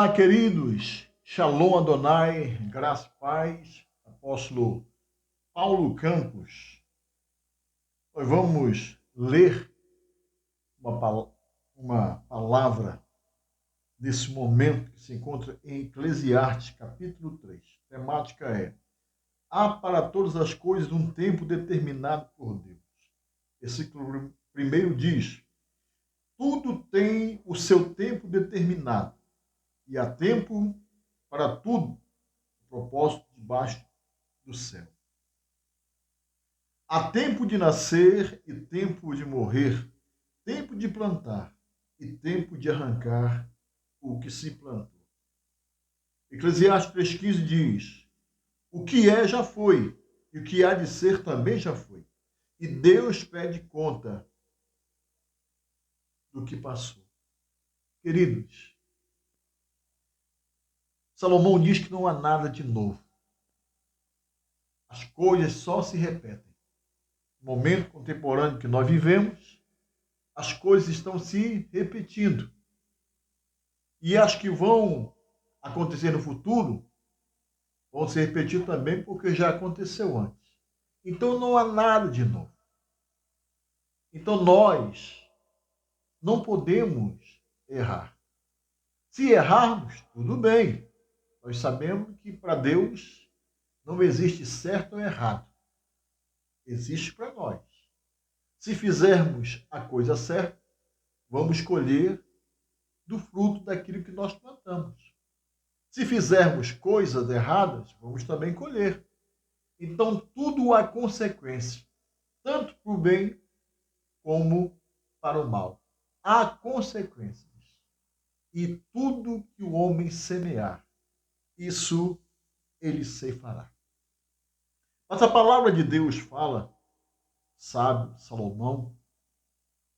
Olá, queridos. Shalom Adonai, graça e paz. Apóstolo Paulo Campos. Nós vamos ler uma palavra desse momento que se encontra em Eclesiastes, capítulo 3. A temática é: há para todas as coisas um tempo determinado por Deus. Versículo 1 diz: tudo tem o seu tempo determinado, e há tempo para tudo, o propósito debaixo do céu. Há tempo de nascer e tempo de morrer, tempo de plantar e tempo de arrancar o que se plantou. Eclesiastes 3,15 diz: o que é já foi, e o que há de ser também já foi. E Deus pede conta do que passou. Queridos, Salomão diz que não há nada de novo. As coisas só se repetem. No momento contemporâneo que nós vivemos, as coisas estão se repetindo. E as que vão acontecer no futuro vão se repetir também porque já aconteceu antes. Então não há nada de novo. Então nós não podemos errar. Se errarmos, tudo bem. Nós sabemos que para Deus não existe certo ou errado. Existe para nós. Se fizermos a coisa certa, vamos colher do fruto daquilo que nós plantamos. Se fizermos coisas erradas, vamos também colher. Então, tudo há consequência, tanto para o bem como para o mal. Há consequências. E tudo que o homem semear, isso ele ceifará. Mas a palavra de Deus fala, sábio Salomão,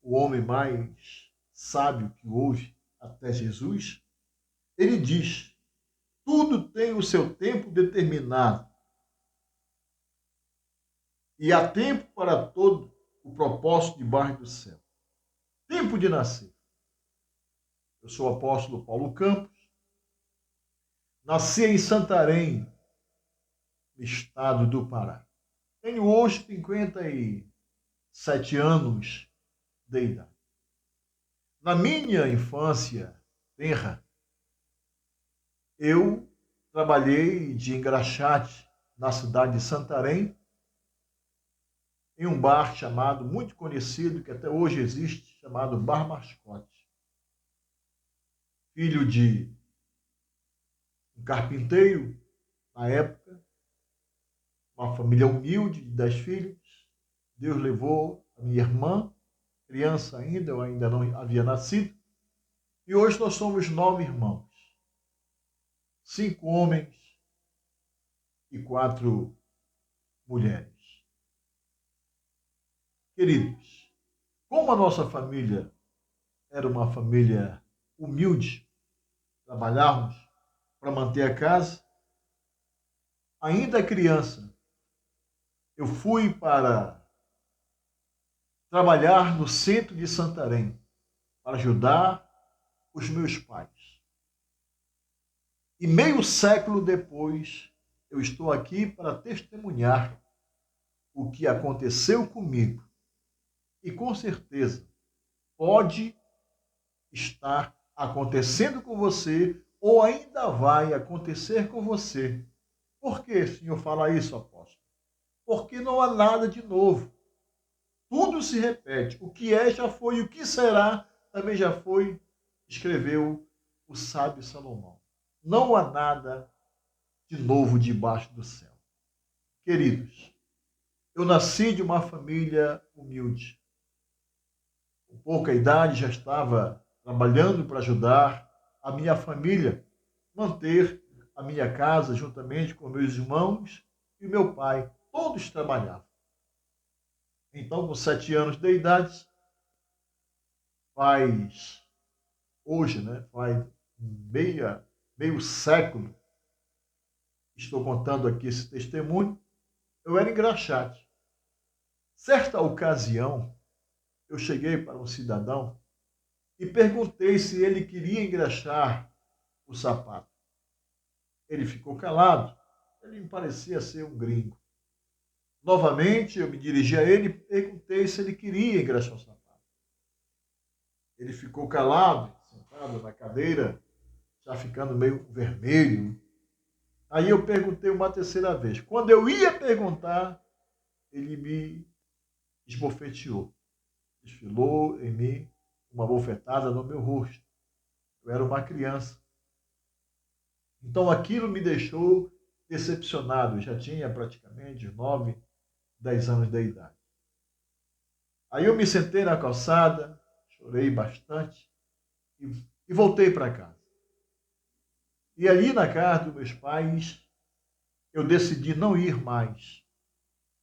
o homem mais sábio que houve até Jesus, ele diz: tudo tem o seu tempo determinado. E há tempo para todo o propósito debaixo do céu. Tempo de nascer. Eu sou o apóstolo Paulo Campos. Nasci em Santarém, no estado do Pará. Tenho hoje 57 anos de idade. Na minha infância tenra, eu trabalhei de engraxate na cidade de Santarém, em um bar chamado, muito conhecido, que até hoje existe, chamado Bar Mascote. Filho de um carpinteiro, na época, uma família humilde de 10 filhos. Deus levou a minha irmã, criança ainda, eu ainda não havia nascido, e hoje nós somos 9 irmãos. 5 homens e 4 mulheres. Queridos, como a nossa família era uma família humilde, trabalhávamos para manter a casa, ainda criança, eu fui para trabalhar no centro de Santarém, para ajudar os meus pais. E meio século depois, eu estou aqui para testemunhar o que aconteceu comigo. E com certeza pode estar acontecendo com você ou ainda vai acontecer com você. Por que o Senhor fala isso, apóstolo? Porque não há nada de novo. Tudo se repete. O que é já foi, o que será também já foi, escreveu o sábio Salomão. Não há nada de novo debaixo do céu. Queridos, eu nasci de uma família humilde. Com pouca idade já estava trabalhando para ajudar a minha família, manter a minha casa juntamente com meus irmãos e meu pai. Todos trabalhavam. Então, com 7 anos de idade, hoje, faz meio século, estou contando aqui esse testemunho, eu era engraxate. Certa ocasião, eu cheguei para um cidadão e perguntei se ele queria engraxar o sapato. Ele ficou calado. Ele me parecia ser um gringo. Novamente, eu me dirigi a ele e perguntei se ele queria engraxar o sapato. Ele ficou calado, sentado na cadeira, já ficando meio vermelho. Aí eu perguntei uma terceira vez. Quando eu ia perguntar, ele me esbofeteou. Desfilou em mim uma bofetada no meu rosto. Eu era uma criança. Então aquilo me deixou decepcionado. Eu já tinha praticamente 9, 10 anos de idade. Aí eu me sentei na calçada, chorei bastante e voltei para casa. E ali na casa dos meus pais, eu decidi não ir mais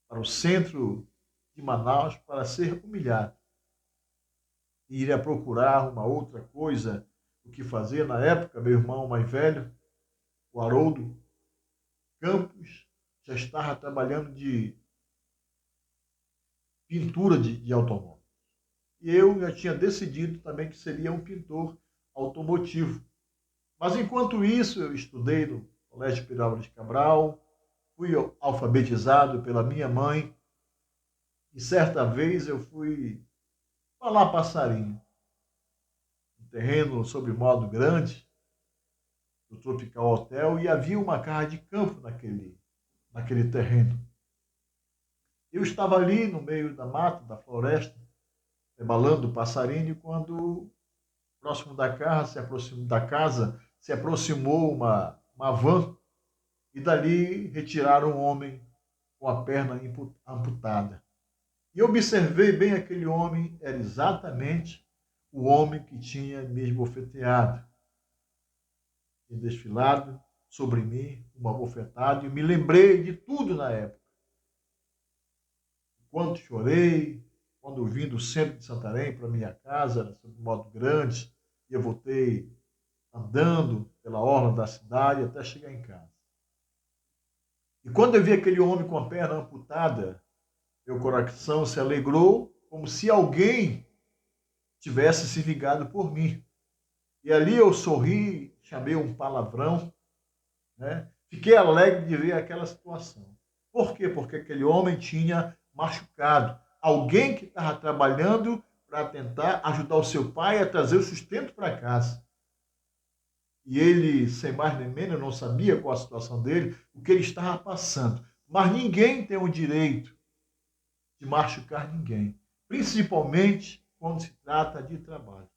para o centro de Manaus para ser humilhado. E iria procurar uma outra coisa, o que fazer. Na época, meu irmão mais velho, o Haroldo Campos, já estava trabalhando de pintura de automóvel. E eu já tinha decidido também que seria um pintor automotivo. Mas enquanto isso, eu estudei no Colégio Pirápolis de Cabral, fui alfabetizado pela minha mãe, e certa vez eu fui falar passarinho. Um terreno sobre modo grande, do Tropical Hotel, e havia uma casa de campo naquele terreno. Eu estava ali no meio da mata, da floresta, rebalando o passarinho, quando próximo da casa se aproximou uma van, e dali retiraram um homem com a perna amputada. E observei bem aquele homem, era exatamente o homem que tinha me esbofeteado. Tinha desfilado sobre mim uma bofetada, e me lembrei de tudo na época. Quanto chorei, quando vim do centro de Santarém para minha casa, era de modo grande, e eu voltei andando pela orla da cidade até chegar em casa. E quando eu vi aquele homem com a perna amputada, meu coração se alegrou como se alguém tivesse se vingado por mim. E ali eu sorri, chamei um palavrão, né? Fiquei alegre de ver aquela situação. Por quê? Porque aquele homem tinha machucado alguém que estava trabalhando para tentar ajudar o seu pai a trazer o sustento para casa. E ele, sem mais nem menos, eu não sabia qual a situação dele, o que ele estava passando. Mas ninguém tem o direito de machucar ninguém, principalmente quando se trata de trabalho.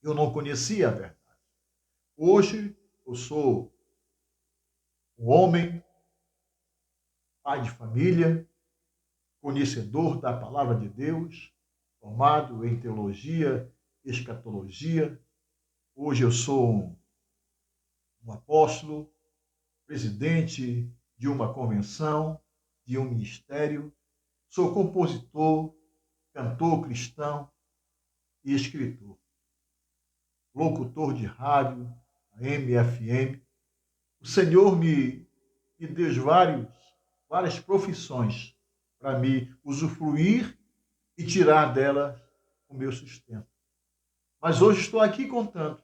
Eu não conhecia a verdade. Hoje eu sou um homem, pai de família, conhecedor da palavra de Deus, formado em teologia, escatologia. Hoje eu sou um apóstolo, presidente de uma convenção, de um ministério. Sou compositor, cantor cristão e escritor. Locutor de rádio, AM, FM. O Senhor me deu várias profissões para me usufruir e tirar dela o meu sustento. Mas hoje estou aqui contando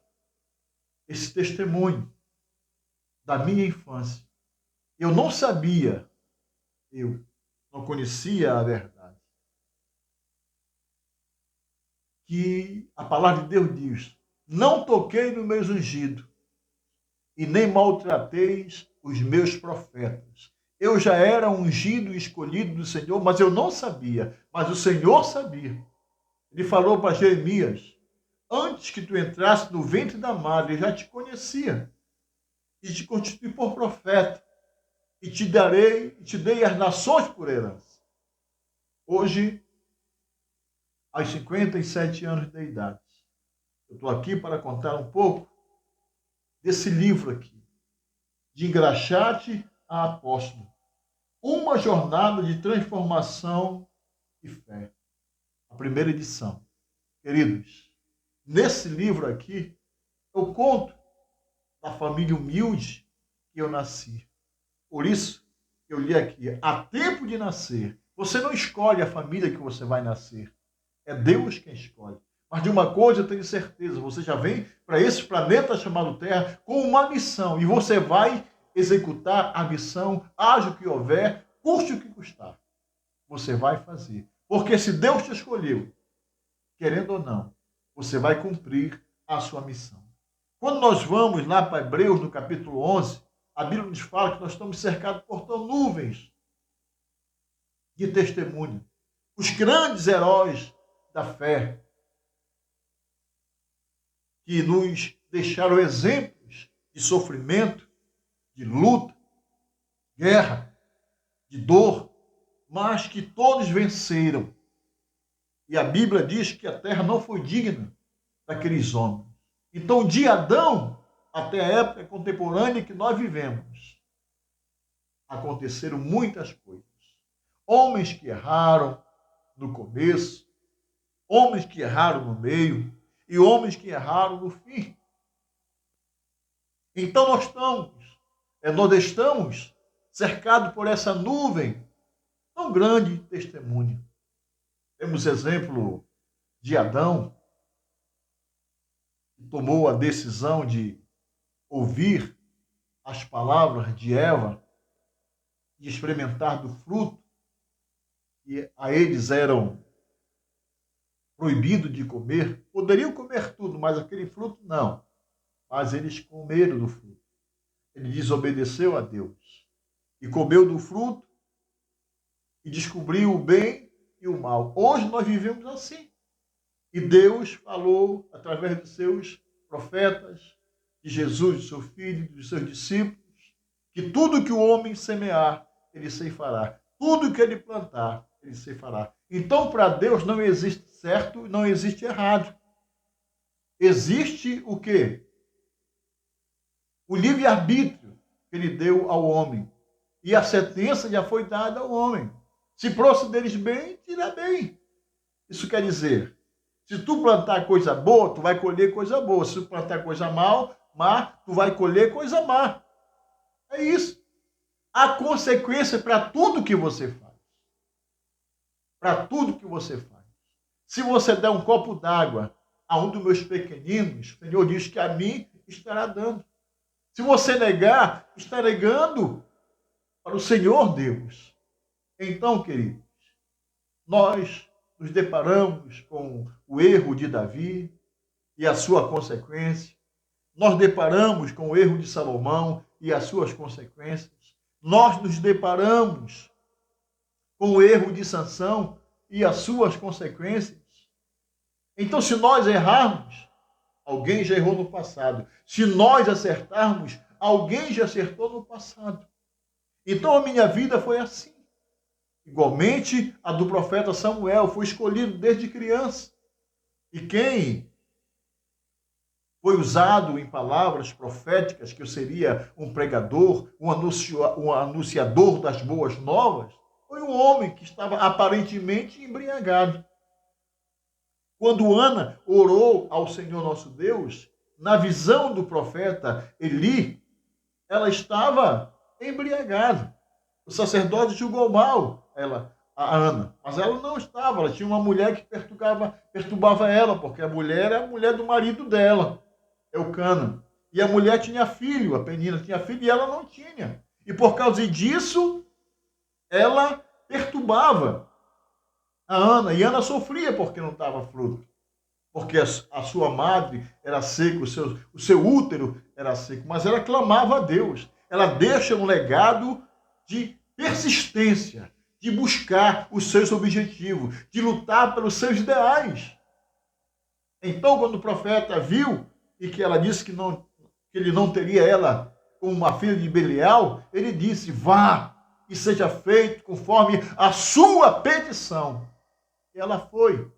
esse testemunho da minha infância. Eu não sabia, eu não conhecia a verdade. Que a palavra de Deus diz: não toquei no meu ungido e nem maltrateis os meus profetas. Eu já era ungido e escolhido do Senhor, mas eu não sabia. Mas o Senhor sabia. Ele falou para Jeremias: antes que tu entrasse no ventre da madre, eu já te conhecia e te constituí por profeta, e te dei as nações por herança. Hoje, aos 57 anos de idade, eu estou aqui para contar um pouco desse livro aqui, de Engraxate a Apóstolo, uma jornada de transformação e fé. A primeira edição. Queridos, nesse livro aqui, eu conto da família humilde que eu nasci. Por isso, eu li aqui, há tempo de nascer. Você não escolhe a família que você vai nascer. É Deus quem escolhe. Mas de uma coisa eu tenho certeza, você já vem para esse planeta chamado Terra com uma missão e você vai executar a missão, haja o que houver, custe o que custar. Você vai fazer. Porque se Deus te escolheu, querendo ou não, você vai cumprir a sua missão. Quando nós vamos lá para Hebreus, no capítulo 11, a Bíblia nos fala que nós estamos cercados por nuvens de testemunho. Os grandes heróis da fé, que nos deixaram exemplos de sofrimento, de luta, guerra, de dor, mas que todos venceram. E a Bíblia diz que a terra não foi digna daqueles homens. Então, de Adão até a época contemporânea que nós vivemos, aconteceram muitas coisas. Homens que erraram no começo, homens que erraram no meio e homens que erraram no fim. Então nós estamos cercados por essa nuvem tão grande de testemunho. Temos exemplo de Adão, que tomou a decisão de ouvir as palavras de Eva e experimentar do fruto, que a eles eram proibidos de comer. Poderiam comer tudo, mas aquele fruto não. Mas eles comeram do fruto. Ele desobedeceu a Deus e comeu do fruto e descobriu o bem e o mal. Hoje nós vivemos assim. E Deus falou através de seus profetas, de Jesus, de seu filho, dos seus discípulos, que tudo que o homem semear, ele ceifará. Tudo que ele plantar, ele ceifará. Então, para Deus não existe certo, não existe errado. Existe o quê? O livre-arbítrio que ele deu ao homem. E a sentença já foi dada ao homem. Se procederes bem, tira bem. Isso quer dizer, se tu plantar coisa boa, tu vai colher coisa boa. Se tu plantar coisa má, tu vai colher coisa má. É isso. Há consequência para tudo que você faz. Para tudo que você faz. Se você der um copo d'água a um dos meus pequeninos, o Senhor diz que a mim estará dando. Se você negar, está negando para o Senhor Deus. Então, queridos, nós nos deparamos com o erro de Davi e a sua consequência. Nós deparamos com o erro de Salomão e as suas consequências. Nós nos deparamos com o erro de Sansão e as suas consequências. Então, se nós errarmos, alguém já errou no passado. Se nós acertarmos, alguém já acertou no passado. Então, a minha vida foi assim. Igualmente, a do profeta Samuel foi escolhido desde criança. E quem foi usado em palavras proféticas que eu seria um pregador, um anunciador das boas novas, foi um homem que estava aparentemente embriagado. Quando Ana orou ao Senhor nosso Deus, na visão do profeta Eli, ela estava embriagada. O sacerdote julgou mal a Ana, mas ela não estava. Ela tinha uma mulher que perturbava ela, porque a mulher era a mulher do marido dela, Eucana. E a mulher tinha filho, a Penina tinha filho e ela não tinha. E por causa disso, ela perturbava a Ana. E Ana sofria porque não estava fruto. Porque a sua madre era seca, o seu útero era seco. Mas ela clamava a Deus. Ela deixa um legado de persistência, de buscar os seus objetivos, de lutar pelos seus ideais. Então, quando o profeta viu e que ela disse que ele não teria ela como uma filha de Belial, ele disse: vá e seja feito conforme a sua petição. E ela foi.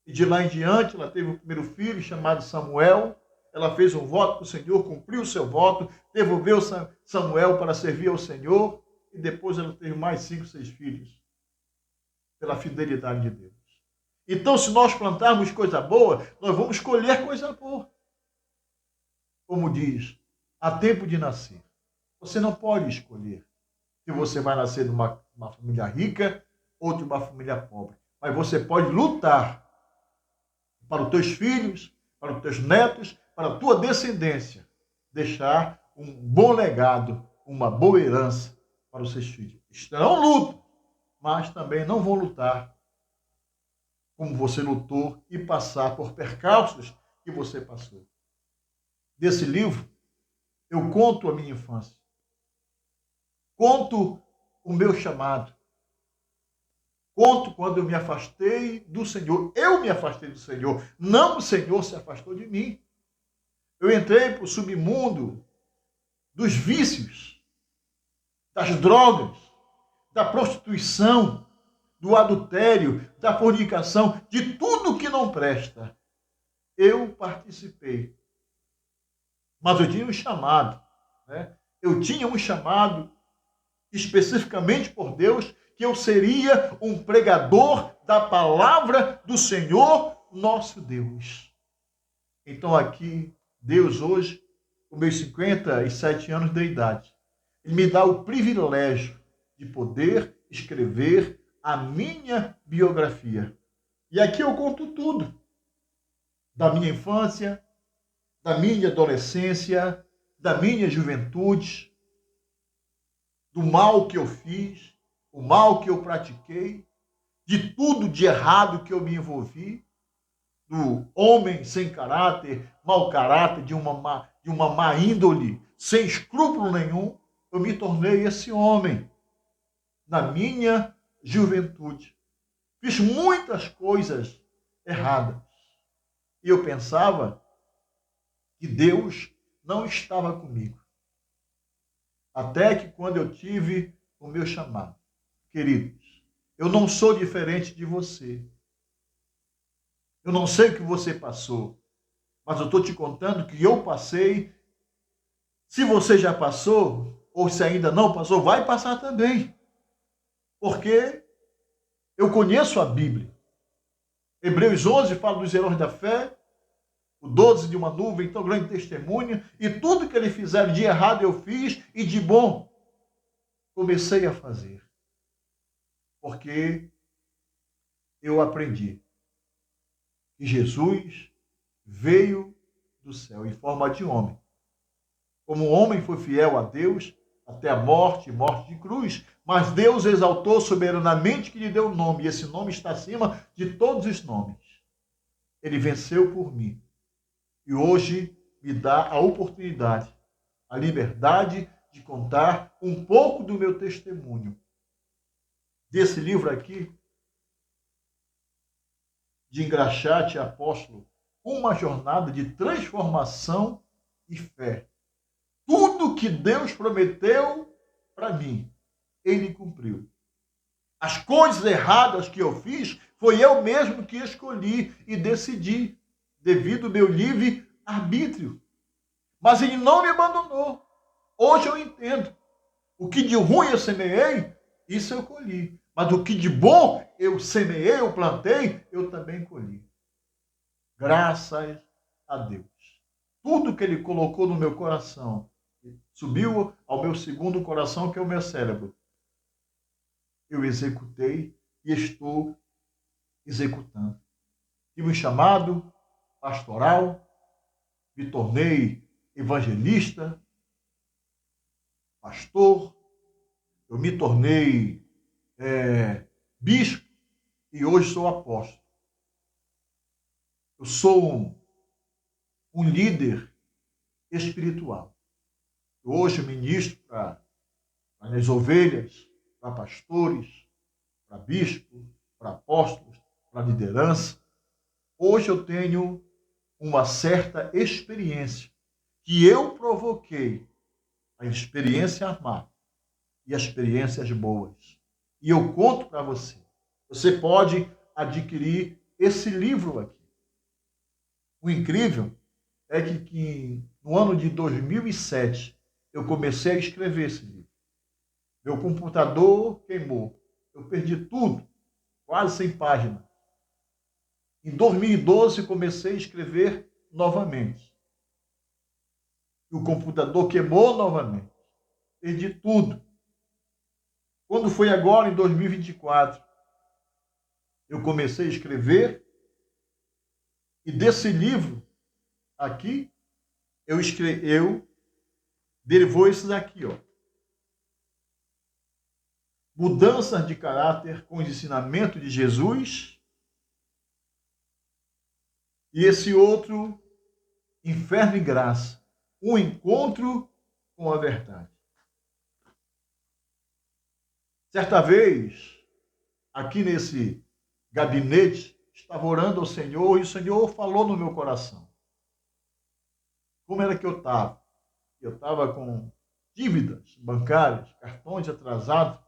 E de lá em diante, ela teve o primeiro filho, chamado Samuel. Ela fez um voto para o Senhor, cumpriu o seu voto, devolveu Samuel para servir ao Senhor. E depois ela teve mais 5, 6 filhos, pela fidelidade de Deus. Então, se nós plantarmos coisa boa, nós vamos colher coisa boa. Como diz, há tempo de nascer. Você não pode escolher se você vai nascer de uma família rica ou de uma família pobre. Mas você pode lutar para os teus filhos, para os teus netos, para a tua descendência, deixar um bom legado, uma boa herança para os seus filhos. Estarão luto, mas também não vão lutar como você lutou e passar por percalços que você passou. Desse livro, eu conto a minha infância. Conto o meu chamado. Conto quando eu me afastei do Senhor. Eu me afastei do Senhor. Não o Senhor se afastou de mim. Eu entrei para o submundo dos vícios, das drogas, da prostituição, do adultério, da fornicação, de tudo que não presta. Eu participei. Mas eu tinha um chamado, né? Eu tinha um chamado especificamente por Deus, que eu seria um pregador da palavra do Senhor nosso Deus. Então aqui, Deus hoje, com meus 57 anos de idade, Ele me dá o privilégio de poder escrever a minha biografia. E aqui eu conto tudo. Da minha infância, da minha adolescência, da minha juventude, do mal que eu fiz, o mal que eu pratiquei, de tudo de errado que eu me envolvi, do homem sem caráter, mau caráter, de uma má índole, sem escrúpulo nenhum, eu me tornei esse homem na minha juventude. Fiz muitas coisas erradas. E eu pensava que Deus não estava comigo. Até que quando eu tive o meu chamado. Queridos, eu não sou diferente de você. Eu não sei o que você passou, mas eu estou te contando que eu passei. Se você já passou, ou se ainda não passou, vai passar também. Porque eu conheço a Bíblia. Hebreus 11 fala dos heróis da fé, o 12 de uma nuvem tão grande testemunha, e tudo que eles fizeram de errado eu fiz, e de bom comecei a fazer. Porque eu aprendi que Jesus veio do céu em forma de homem. Como o homem foi fiel a Deus até a morte, morte de cruz, mas Deus exaltou soberanamente que lhe deu o nome, e esse nome está acima de todos os nomes. Ele venceu por mim. E hoje me dá a oportunidade, a liberdade de contar um pouco do meu testemunho. Desse livro aqui, de Engraxate Apóstolo, uma jornada de transformação e fé. Tudo que Deus prometeu para mim, Ele cumpriu. As coisas erradas que eu fiz, foi eu mesmo que escolhi e decidi, devido ao meu livre arbítrio. Mas Ele não me abandonou. Hoje eu entendo. O que de ruim eu semeei, isso eu colhi. Mas o que de bom eu semeei, eu plantei, eu também colhi. Graças a Deus. Tudo que Ele colocou no meu coração, subiu ao meu segundo coração, que é o meu cérebro. Eu executei e estou executando. Tive um chamado pastoral, me tornei evangelista, pastor, eu me tornei bispo e hoje sou apóstolo. Eu sou um líder espiritual. Hoje eu ministro para as ovelhas, para pastores, para bispos, para apóstolos, para liderança. Hoje eu tenho uma certa experiência que eu provoquei, a experiência má e as experiências boas. E eu conto para você. Você pode adquirir esse livro aqui. O incrível é que no ano de 2007 eu comecei a escrever esse livro. Meu computador queimou. Eu perdi tudo, quase 100 páginas. Em 2012 comecei a escrever novamente. E o computador queimou novamente. Perdi tudo. Quando foi agora, em 2024, eu comecei a escrever E desse livro aqui, eu derivou esses aqui, ó. Mudanças de caráter com os ensinamentos de Jesus. E esse outro, Inferno e Graça, um encontro com a verdade. Certa vez, aqui nesse gabinete, estava orando ao Senhor e o Senhor falou no meu coração. Como era que eu estava? Eu estava com dívidas bancárias, cartões atrasados.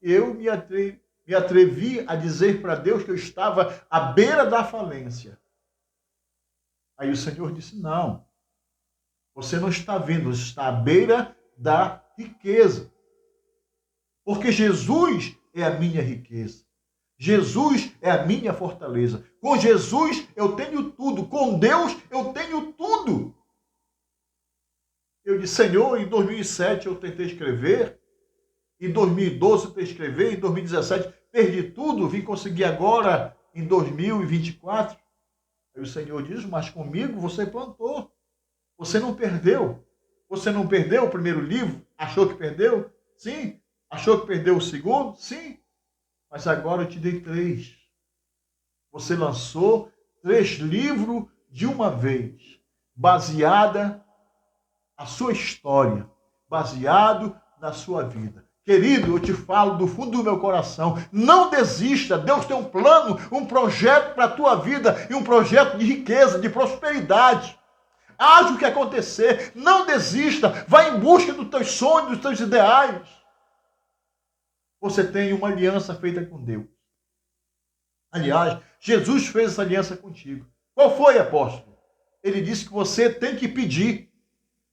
Eu me atrevi a dizer para Deus que eu estava à beira da falência. Aí o Senhor disse, não, você não está vendo, você está à beira da riqueza. Porque Jesus é a minha riqueza. Jesus é a minha fortaleza. Com Jesus eu tenho tudo. Com Deus eu tenho tudo. Eu disse, Senhor, em 2007 eu tentei escrever, em 2012 eu tentei escrever, em 2017 perdi tudo, vim conseguir agora em 2024. Aí o Senhor diz, mas comigo você plantou, você não perdeu. Você não perdeu o primeiro livro? Achou que perdeu? Sim. Achou que perdeu o segundo? Sim. Mas agora eu te dei 3. Você lançou 3 livros de uma vez, baseada a sua história, baseado na sua vida. Querido, eu te falo do fundo do meu coração, não desista, Deus tem um plano, um projeto para a tua vida e um projeto de riqueza, de prosperidade. Haja o que acontecer, não desista, vá em busca dos teus sonhos, dos teus ideais. Você tem uma aliança feita com Deus. Aliás, Jesus fez essa aliança contigo. Qual foi, apóstolo? Ele disse que você tem que pedir,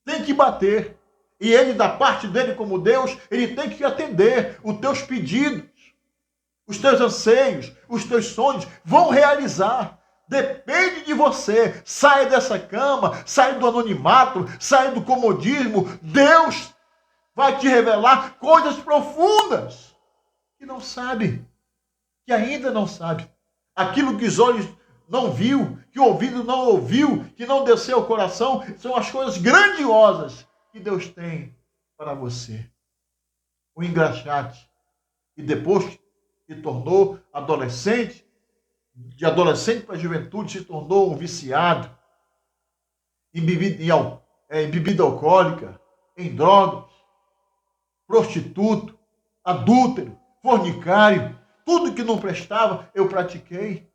tem que bater. E ele, da parte dele como Deus, ele tem que atender os teus pedidos, os teus anseios, os teus sonhos, vão realizar. Depende de você. Saia dessa cama, saia do anonimato, saia do comodismo. Deus vai te revelar coisas profundas que não sabe, que ainda não sabe. Aquilo que os olhos não viu, que o ouvido não ouviu, que não desceu ao coração, são as coisas grandiosas que Deus tem para você. O engraxate, e depois se tornou adolescente, de adolescente para a juventude se tornou um viciado em bebida alcoólica, em drogas, prostituto, adúltero, fornicário, tudo que não prestava eu pratiquei.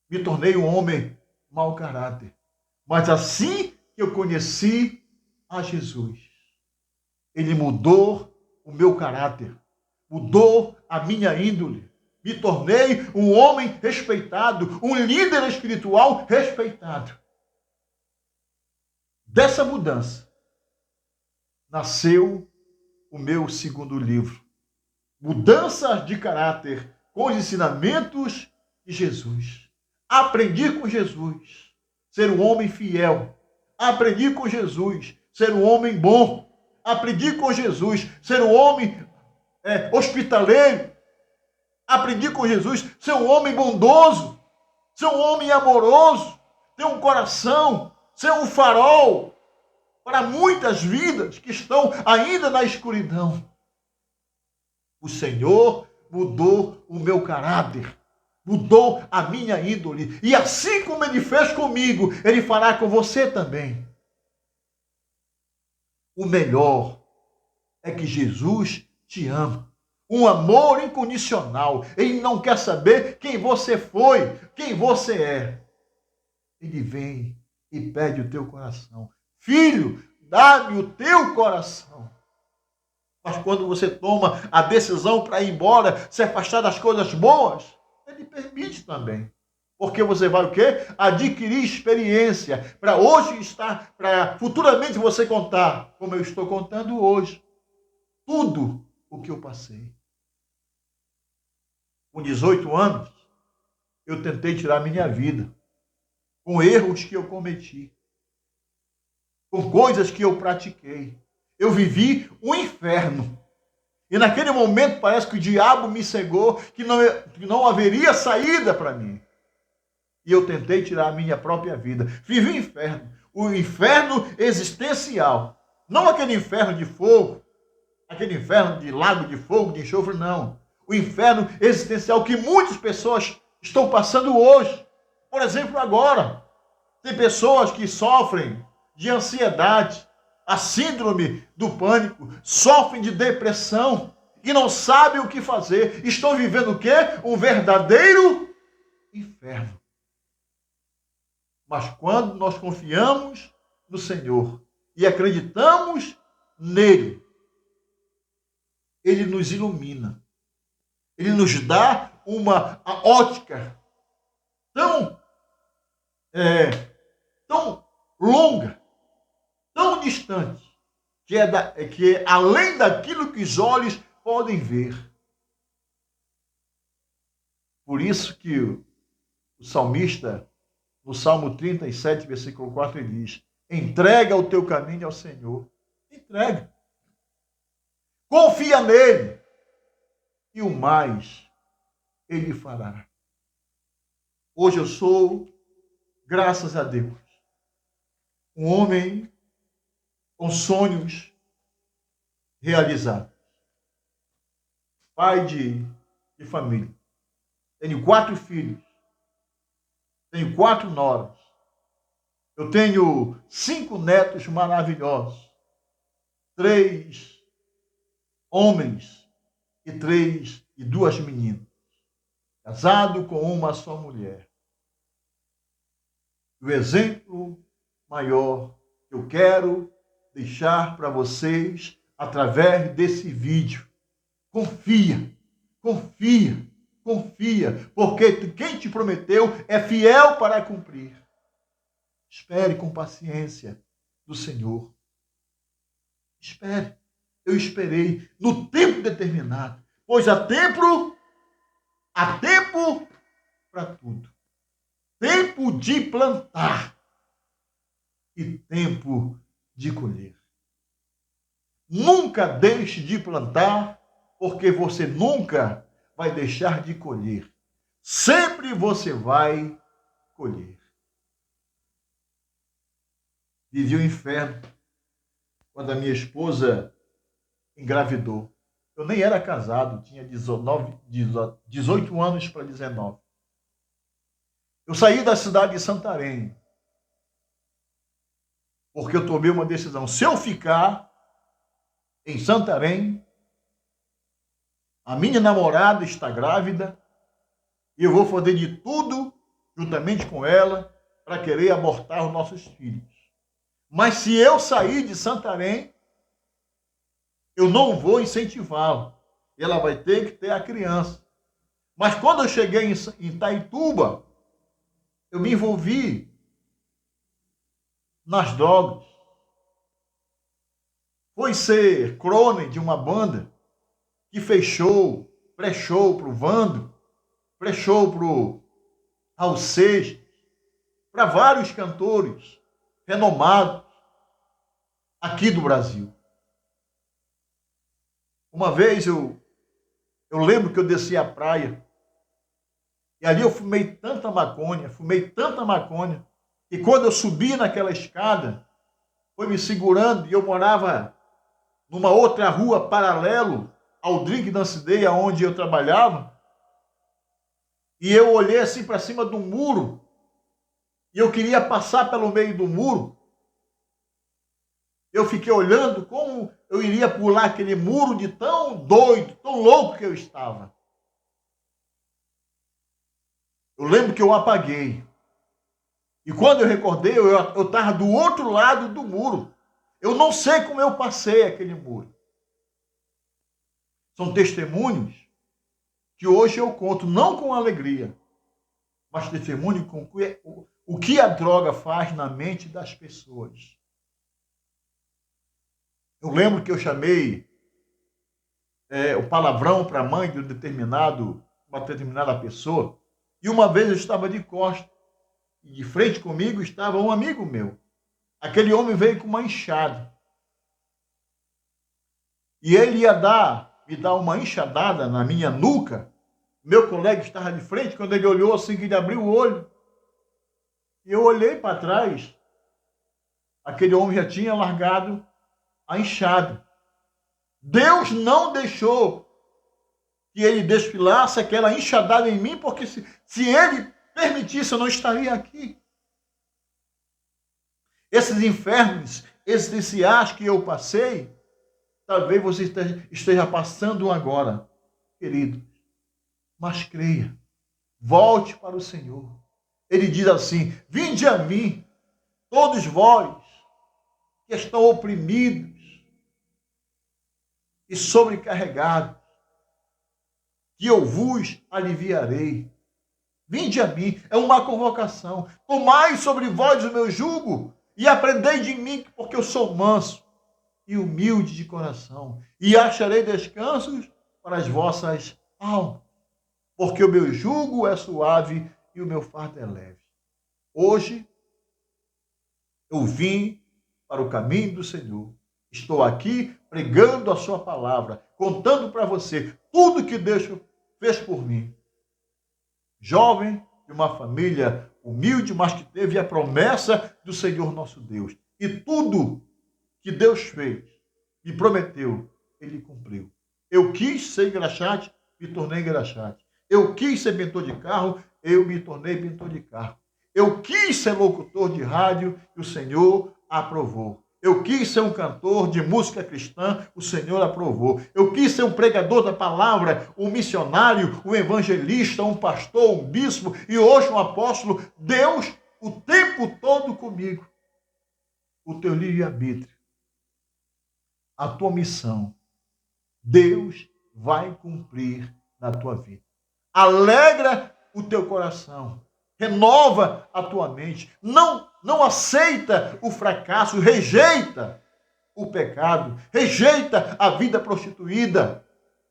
Me tornei um homem mau caráter. Mas assim que eu conheci a Jesus, ele mudou o meu caráter, mudou a minha índole. Me tornei um homem respeitado, um líder espiritual respeitado. Dessa mudança nasceu o meu segundo livro. Mudanças de caráter com os ensinamentos de Jesus. Aprendi com Jesus ser um homem fiel. Aprendi com Jesus ser um homem bom. Aprendi com Jesus ser um homem hospitaleiro. Aprendi com Jesus ser um homem bondoso, ser um homem amoroso, ter um coração, ser um farol para muitas vidas que estão ainda na escuridão. O Senhor mudou o meu caráter, mudou a minha índole. E assim como Ele fez comigo, Ele fará com você também. O melhor é que Jesus te ama. Um amor incondicional. Ele não quer saber quem você foi, quem você é. Ele vem e pede o teu coração. Filho, dá-me o teu coração. Mas quando você toma a decisão para ir embora, se afastar das coisas boas, ele permite também. Porque você vai o quê? Adquirir experiência. Para hoje estar, para futuramente você contar, como eu estou contando hoje, tudo o que eu passei. Com 18 anos, eu tentei tirar minha vida. Com erros que eu cometi. Com coisas que eu pratiquei. Eu vivi um inferno. E naquele momento parece que o diabo me cegou, que não haveria saída para mim. e eu tentei tirar a minha própria vida. Vivi o inferno existencial, não aquele inferno de fogo, aquele inferno de lago de fogo, de enxofre, não. O inferno existencial que muitas pessoas estão passando hoje. Por exemplo, agora, tem pessoas que sofrem de ansiedade, a síndrome do pânico, sofrem de depressão e não sabem o que fazer. Estão vivendo o quê? Um verdadeiro inferno. Mas quando nós confiamos no Senhor e acreditamos nele, ele nos ilumina. Ele nos dá uma ótica tão longa, tão distante, que é além daquilo que os olhos podem ver. Por isso que o salmista, no Salmo 37, versículo 4, ele diz: entrega o teu caminho ao Senhor. Entrega. Confia nele. E o mais ele fará. Hoje eu sou, graças a Deus, um homem com sonhos realizados. Pai de família. Tenho 4 filhos. Tenho 4 noras. Eu tenho 5 netos maravilhosos. 3 homens e 2 meninas. Casado com uma só mulher. O exemplo maior que eu quero deixar para vocês através desse vídeo. Confia, porque quem te prometeu é fiel para cumprir. Espere com paciência do Senhor. Espere. Eu esperei no tempo determinado, pois há tempo para tudo. Tempo de plantar e tempo de colher. Nunca deixe de plantar, porque você nunca vai deixar de colher. Sempre você vai colher. Vivi o inferno quando a minha esposa engravidou. Eu nem era casado, tinha 18 anos para 19. Eu saí da cidade de Santarém, porque eu tomei uma decisão. Se eu ficar em Santarém, a minha namorada está grávida e eu vou fazer de tudo, juntamente com ela, para querer abortar os nossos filhos. Mas se eu sair de Santarém, eu não vou incentivá-la. Ela vai ter que ter a criança. Mas quando eu cheguei em Itaituba, eu me envolvi nas drogas. Foi ser crone de uma banda que fez show, pré-show para o Vando, pré-show para o Raul Seixas, para vários cantores renomados aqui do Brasil. Uma vez eu lembro que eu desci à praia e ali eu fumei tanta maconha, e quando eu subi naquela escada, foi me segurando e eu morava numa outra rua paralelo ao Drink Dance Day, onde eu trabalhava, e eu olhei assim para cima do muro e eu queria passar pelo meio do muro. Eu fiquei olhando como eu iria pular aquele muro de tão doido, tão louco que eu estava. Eu lembro que eu apaguei. E quando eu recordei, eu estava do outro lado do muro. Eu não sei como eu passei aquele muro. São testemunhos que hoje eu conto, não com alegria, mas testemunho com o que a droga faz na mente das pessoas. Eu lembro que eu chamei o palavrão para a mãe de uma determinada pessoa, e uma vez eu estava de costas, e de frente comigo estava um amigo meu. Aquele homem veio com uma enxada. E ele ia me dar uma enxadada na minha nuca. Meu colega estava de frente, quando ele olhou assim, que ele abriu o olho, E eu olhei para trás, aquele homem já tinha largado a enxada. Deus não deixou que ele desfilasse aquela enxadada em mim, porque se ele permitisse, eu não estaria aqui. Esses infernos existenciais que eu passei, talvez você esteja passando agora, querido. Mas creia, volte para o Senhor. Ele diz assim: vinde a mim, todos vós que estão oprimidos e sobrecarregados, que eu vos aliviarei. Vinde a mim, é uma convocação. Tomai sobre vós o meu jugo e aprendei de mim, porque eu sou manso e humilde de coração, e acharei descansos para as vossas almas, porque o meu jugo é suave e o meu fardo é leve. Hoje eu vim para o caminho do Senhor. Estou aqui pregando a sua palavra, contando para você tudo que Deus fez por mim. Jovem de uma família humilde, mas que teve a promessa do Senhor nosso Deus. E tudo que Deus fez e prometeu, ele cumpriu. Eu quis ser engraxate, me tornei engraxate. Eu quis ser pintor de carro, eu me tornei pintor de carro. Eu quis ser locutor de rádio e o Senhor aprovou. Eu quis ser um cantor de música cristã, o Senhor aprovou. Eu quis ser um pregador da palavra, um missionário, um evangelista, um pastor, um bispo e hoje um apóstolo. Deus, o tempo todo comigo. O teu livre-arbítrio, a tua missão, Deus vai cumprir na tua vida. Alegra o teu coração. Renova a tua mente. Não aceita o fracasso, rejeita o pecado, rejeita a vida prostituída.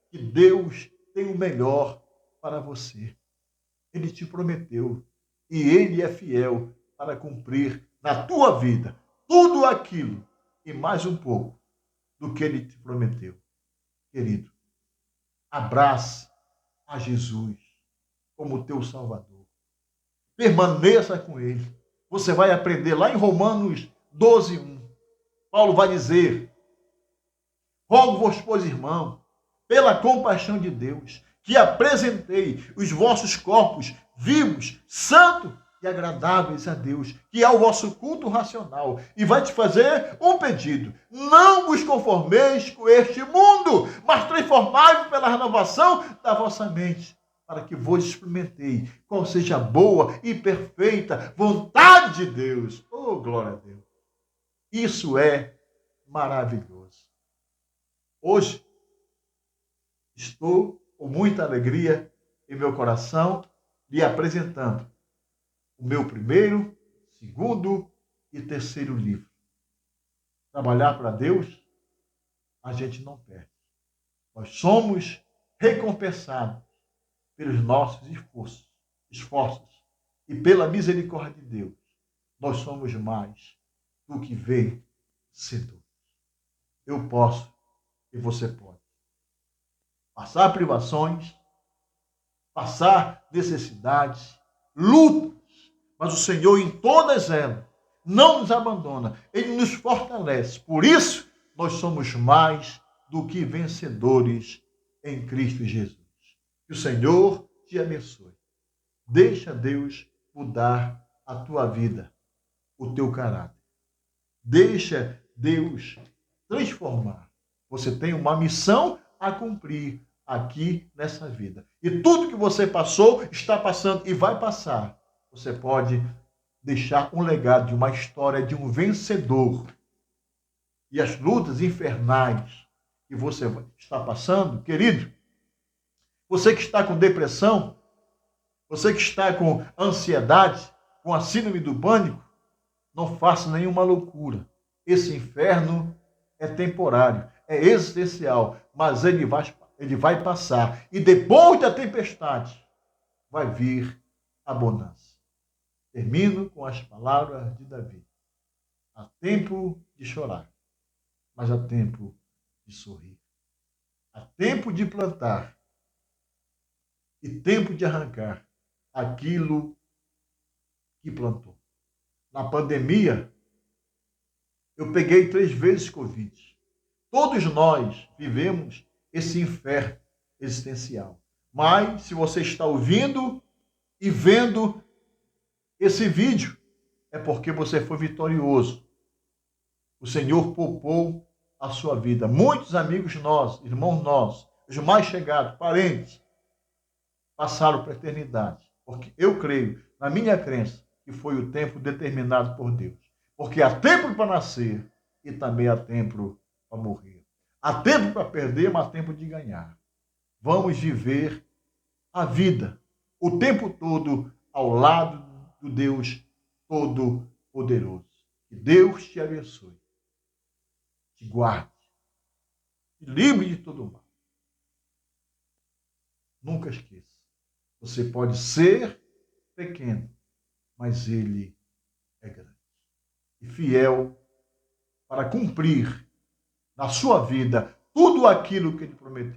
Que Deus tem o melhor para você. Ele te prometeu e ele é fiel para cumprir na tua vida tudo aquilo e mais um pouco do que ele te prometeu. Querido, abrace a Jesus como teu Salvador. Permaneça com ele. Você vai aprender lá em Romanos 12:1. Paulo vai dizer: rogo-vos, pois, irmão, pela compaixão de Deus, que apresentei os vossos corpos vivos, santos e agradáveis a Deus, que é o vosso culto racional. E vai te fazer um pedido: não vos conformeis com este mundo, mas transformai-vos pela renovação da vossa mente, para que vos experimentei qual seja a boa e perfeita vontade de Deus. Oh, glória a Deus! Isso é maravilhoso. Hoje, estou com muita alegria em meu coração lhe apresentando o meu primeiro, segundo e terceiro livro. Trabalhar para Deus, a gente não perde. Nós somos recompensados pelos nossos esforços e pela misericórdia de Deus. Nós somos mais do que vencedores. Eu posso e você pode. Passar privações, passar necessidades, lutas, mas o Senhor em todas elas não nos abandona, Ele nos fortalece. Por isso, nós somos mais do que vencedores em Cristo Jesus. Que o Senhor te abençoe. Deixa Deus mudar a tua vida, o teu caráter. Deixa Deus transformar. Você tem uma missão a cumprir aqui nessa vida. E tudo que você passou, está passando e vai passar. Você pode deixar um legado de uma história de um vencedor. E as lutas infernais que você está passando, querido, você que está com depressão, você que está com ansiedade, com a síndrome do pânico, não faça nenhuma loucura. Esse inferno é temporário, é existencial, mas ele vai passar. E depois da tempestade, vai vir a bonança. Termino com as palavras de Davi. Há tempo de chorar, mas há tempo de sorrir. Há tempo de plantar e tempo de arrancar aquilo que plantou. Na pandemia, eu peguei 3 vezes Covid. Todos nós vivemos esse inferno existencial. Mas, se você está ouvindo e vendo esse vídeo, é porque você foi vitorioso. O Senhor poupou a sua vida. Muitos amigos nossos, irmãos nossos, os mais chegados, parentes, passaram para a eternidade. Porque eu creio, na minha crença, que foi o tempo determinado por Deus. Porque há tempo para nascer e também há tempo para morrer. Há tempo para perder, mas há tempo de ganhar. Vamos viver a vida o tempo todo ao lado do Deus Todo-Poderoso. Que Deus te abençoe, te guarde, te livre de todo mal. Nunca esqueça. Você pode ser pequeno, mas Ele é grande e fiel para cumprir na sua vida tudo aquilo que Ele prometeu.